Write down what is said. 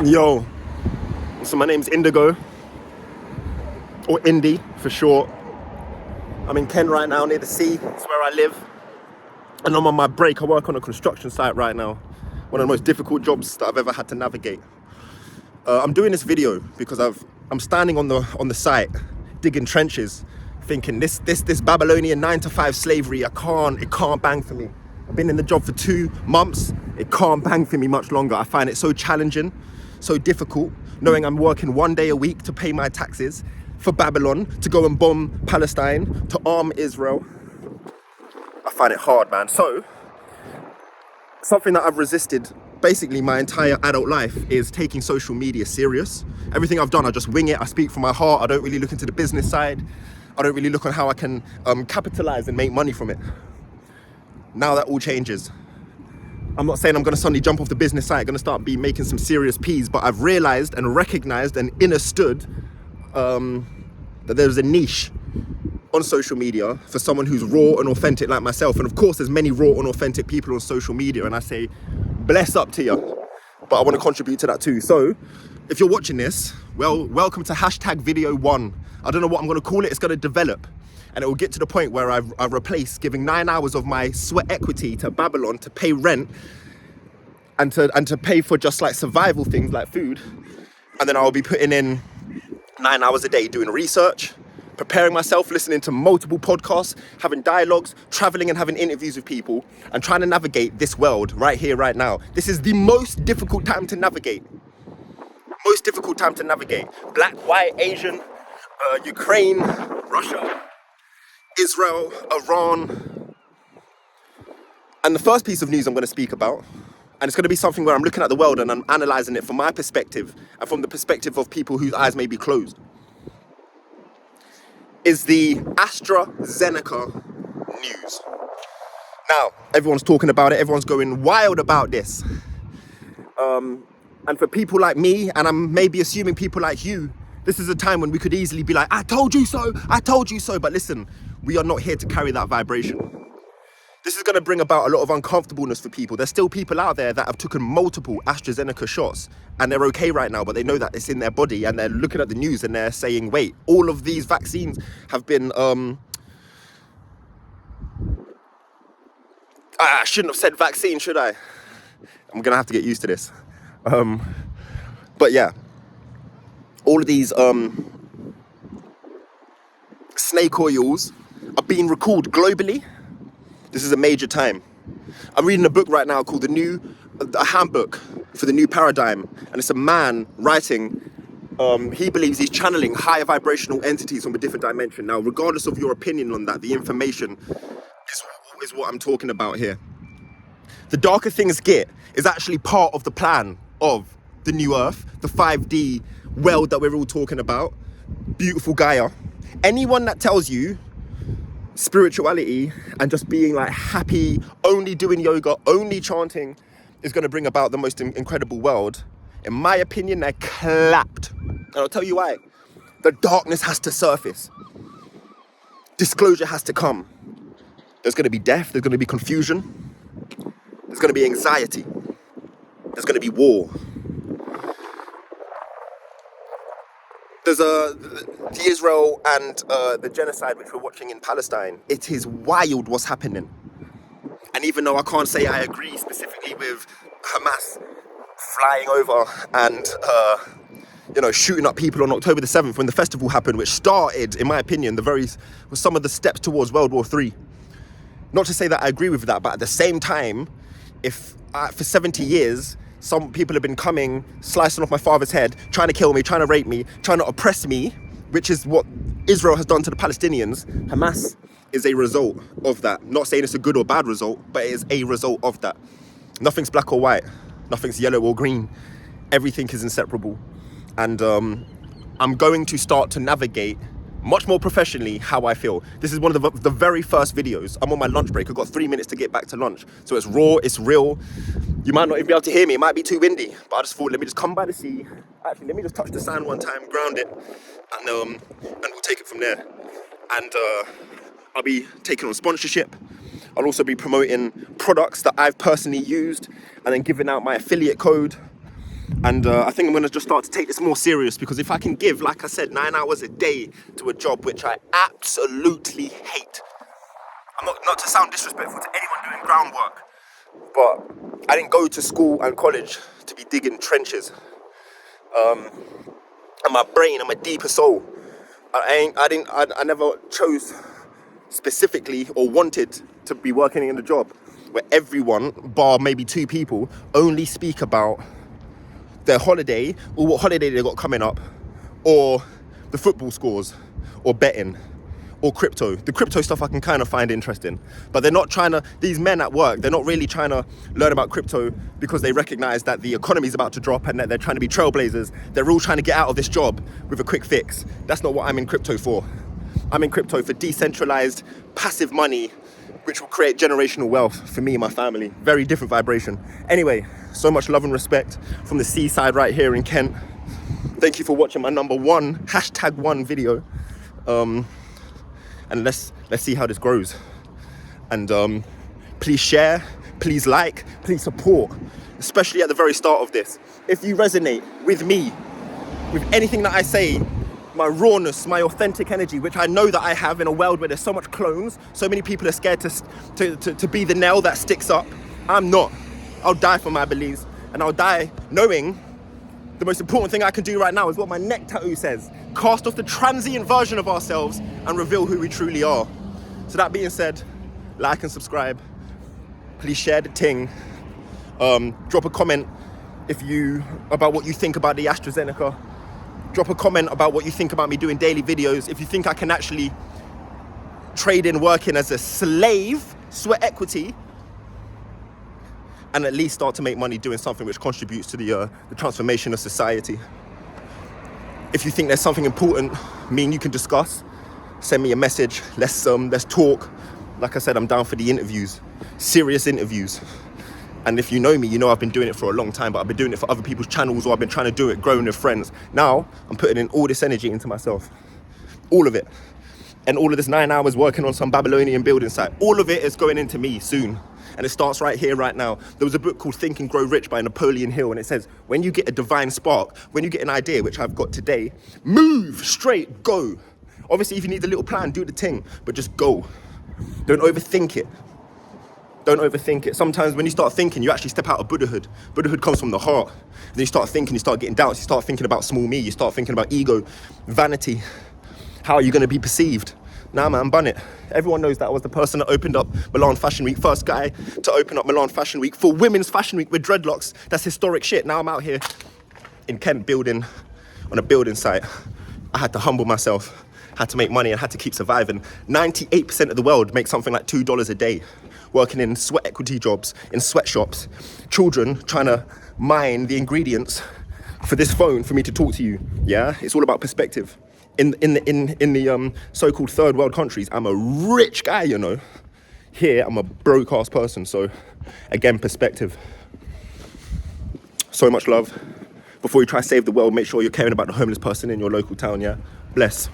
Yo, so my name's Indigo, or Indy for short. I'm in Kent right now, near the sea. It's where I live. And I'm on my break. I work on a construction site right now. One of the most difficult jobs that I've ever had to navigate. I'm doing this video because I'm standing on the site, digging trenches, thinking this Babylonian 9-to-5 slavery, it can't bang for me. I've been in the job for 2 months. It can't bang for me much longer. I find it so challenging, so difficult, knowing I'm working 1 day a week to pay my taxes for Babylon, to go and bomb Palestine, to arm Israel. I find it hard, man. So, something that I've resisted basically my entire adult life is taking social media serious. Everything I've done, I just wing it. I speak from my heart. I don't really look into the business side. I don't really look on how I can capitalize and make money from it. Now that all changes. I'm not saying I'm gonna suddenly jump off the business side, gonna start making some serious P's, but I've realized and recognized and understood that there's a niche on social media for someone who's raw and authentic like myself. And of course, there's many raw and authentic people on social media, and I say, bless up to you. But I want to contribute to that too. So, if you're watching this, well, welcome to #video1. I don't know what I'm going to call it. It's going to develop. And it will get to the point where I've replaced giving 9 hours of my sweat equity to Babylon to pay rent and to pay for just like survival things like food. And then I'll be putting in 9 hours a day doing research, preparing myself, listening to multiple podcasts, having dialogues, traveling and having interviews with people, and trying to navigate this world right here, right now. This is the most difficult time to navigate. Most difficult time to navigate. Black, white, Asian, Ukraine, Russia, Israel, Iran. And the first piece of news I'm going to speak about, and it's going to be something where I'm looking at the world and I'm analysing it from my perspective and from the perspective of people whose eyes may be closed, is the ASTRAZENECA news. Now, everyone's talking about it. Everyone's going wild about this. And for people like me, and I'm maybe assuming people like you, this is a time when we could easily be like, I told you so, I told you so. But listen, we are not here to carry that vibration. This is going to bring about a lot of uncomfortableness for people. There's still people out there that have taken multiple AstraZeneca shots and they're okay right now, but they know that it's in their body, and they're looking at the news and they're saying, wait, all of these vaccines have been, I shouldn't have said vaccine, should I? I'm going to have to get used to this. But yeah, all of these snake oils are being recalled globally. This is a major time. I'm reading a book right now called a handbook for the new paradigm, and it's a man writing. He believes he's channeling higher vibrational entities from a different dimension. Now, regardless of your opinion on that, the information is what I'm talking about here. The darker things get is actually part of the plan of the new Earth, the 5D world that we're all talking about. Beautiful Gaia. Anyone that tells you spirituality and just being like happy, only doing yoga, only chanting is going to bring about the most incredible world, in my opinion, they're clapped. And I'll tell you why. The darkness has to surface. Disclosure has to come. There's going to be death, there's going to be confusion, there's going to be anxiety, there's going to be war. There's the Israel and the genocide which we're watching in Palestine. It is wild what's happening. And even though I can't say I agree specifically with Hamas flying over and shooting up people on October the 7th when the festival happened, which started, in my opinion, was some of the steps towards World War III. Not to say that I agree with that, but at the same time, if for 70 years, some people have been coming, slicing off my father's head, trying to kill me, trying to rape me, trying to oppress me, which is what Israel has done to the Palestinians. Hamas is a result of that. Not saying it's a good or bad result, but it is a result of that. Nothing's black or white. Nothing's yellow or green. Everything is inseparable. And I'm going to start to navigate much more professionally how I feel. This is one of the very first videos. I'm on my lunch break. I've got 3 minutes to get back to lunch. So it's raw, it's real. You might not even be able to hear me. It might be too windy. But I just thought, let me just come by the sea. Actually, let me just touch the sand one time, ground it, and we'll take it from there. And I'll be taking on sponsorship. I'll also be promoting products that I've personally used and then giving out my affiliate code. And I think I'm going to just start to take this more serious, because if I can give, like I said, 9 hours a day to a job which I absolutely hate. I'm not to sound disrespectful to anyone doing groundwork, but I didn't go to school and college to be digging trenches. And my brain and my deeper soul, I never chose specifically or wanted to be working in a job where everyone, bar maybe 2 people, only speak about their holiday or what holiday they got coming up, or the football scores, or betting, or crypto. The crypto stuff I can kind of find interesting, but they're not trying to, these men at work, they're not really trying to learn about crypto because they recognize that the economy is about to drop and that they're trying to be trailblazers. They're all trying to get out of this job with a quick fix. That's not what I'm in crypto for. I'm in crypto for decentralized, passive money, which will create generational wealth for me and my family. Very different vibration. Anyway, so much love and respect from the seaside right here in Kent. Thank you for watching my number 1, #1 video. And let's see how this grows. And please share, please like, please support, especially at the very start of this. If you resonate with me, with anything that I say, my rawness, my authentic energy, which I know that I have in a world where there's so much clones, so many people are scared to be the nail that sticks up. I'm not. I'll die for my beliefs, and I'll die knowing the most important thing I can do right now is what my neck tattoo says: cast off the transient version of ourselves and reveal who we truly are. So that being said, like and subscribe. Please share the ting. Drop a comment about what you think about the ASTRAZENECA. Drop a comment about what you think about me doing daily videos. If you think I can actually trade in working as a slave, sweat equity, and at least start to make money doing something which contributes to the transformation of society. If you think there's something important me and you can discuss, send me a message. Let's talk. Like I said, I'm down for the interviews, serious interviews. And if you know me, you know I've been doing it for a long time, but I've been doing it for other people's channels, or I've been trying to do it growing with friends. Now, I'm putting in all this energy into myself. All of it. And all of this 9 hours working on some Babylonian building site, all of it is going into me soon. And it starts right here, right now. There was a book called Think and Grow Rich by Napoleon Hill, and it says, when you get a divine spark, when you get an idea, which I've got today, move straight, go. Obviously, if you need a little plan, do the thing, but just go. Don't overthink it. Don't overthink it. Sometimes when you start thinking, you actually step out of Buddhahood. Buddhahood comes from the heart. Then you start thinking, you start getting doubts, you start thinking about small me, you start thinking about ego, vanity. How are you going to be perceived? Nah, man, bun it. Everyone knows that I was the person that opened up Milan Fashion Week, first guy to open up Milan Fashion Week for Women's Fashion Week with dreadlocks. That's historic shit. Now I'm out here in Kent building, on a building site. I had to humble myself, had to make money, and had to keep surviving. 98% of the world makes something like $2 a day, working in sweat equity jobs, in sweatshops. Children trying to mine the ingredients for this phone for me to talk to you. Yeah, it's all about perspective. In the so-called third world countries, I'm a rich guy, you know. Here, I'm a broke-ass person. So, again, perspective. So much love. Before you try to save the world, make sure you're caring about the homeless person in your local town, yeah? Bless.